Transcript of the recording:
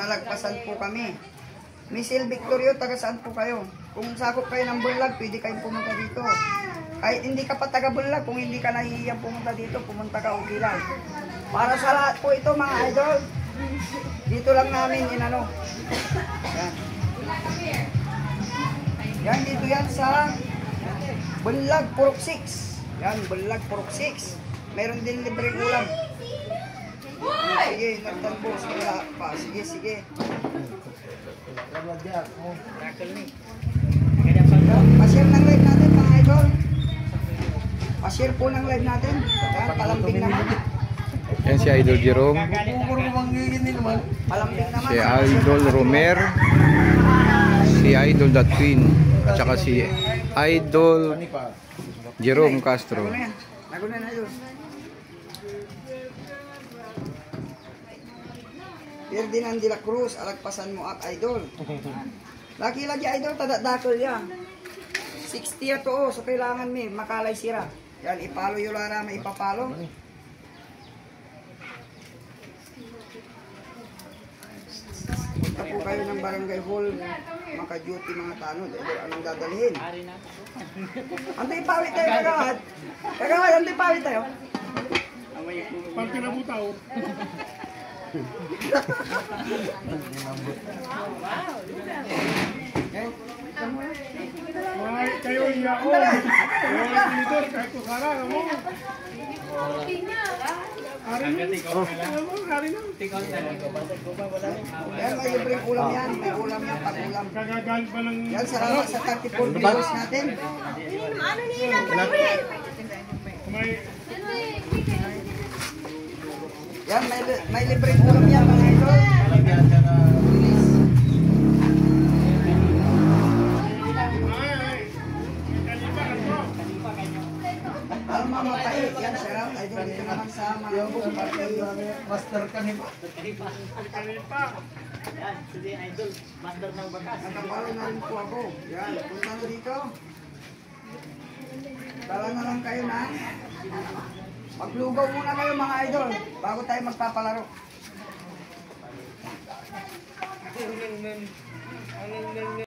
malagpasan po kami. Misil Victorio, taga saan po kayo? Kung sakop kayo ng Bulag, pwede kayong pumunta dito. Kahit hindi ka pa taga Bulag, kung hindi ka nahihiyang pumunta dito, pumunta ka, okay lang. Para sa lahat po ito mga idol, dito lang namin inano. Yan. Yan, dito yan sa Bulag, Purok 6. Yan, Bulag, Purok 6. Meron din libreng ulam. Sige, nagtalbos. Wala pa. Sige, sige. Pa-share ng live natin mga idol. Pa-share po ng live natin. Yan, palambing naman. Yan si Idol Jerome. Palambing naman. Si Idol Romer. Si Idol The Twin. At saka si Idol Jerome Castro. Lago na idol. Ferdinand de la Cruz, alagpasan mo ak idol. Laki lagi idol, tadadakol ya. 60 to, so kailangan may makalay sira. Yan, ipalo yung lara, may ipapalo. Punta po kayo ng barangay hall, maka-duty mga tanod. Idol, anong dadalhin? Antay pawit tayo, kagawad. Kagawad, antay pawit tayo. Pag pinabutaw. Why kayo iya ko? Kayo dito kahit ko sara mo. Hari na. Yan, may libreng ulam yan. May ulam yan, pag-ulam. Kagagal pa ng Yan, salamat sa 34 viewers natin. Ano nila libre? may Yan, may libreng ulam yan, mga idol. Alma Matay, yan, sarap. Idol, dito naman sa mga Master Kanipa. kanipa. Yan, si Idol, master ng bakas. nakapalo na rin po ako. Yan, punta na dito. Tala na lang kayo na. Maglugaw muna kayo mga idol bago tayo magpapalaro.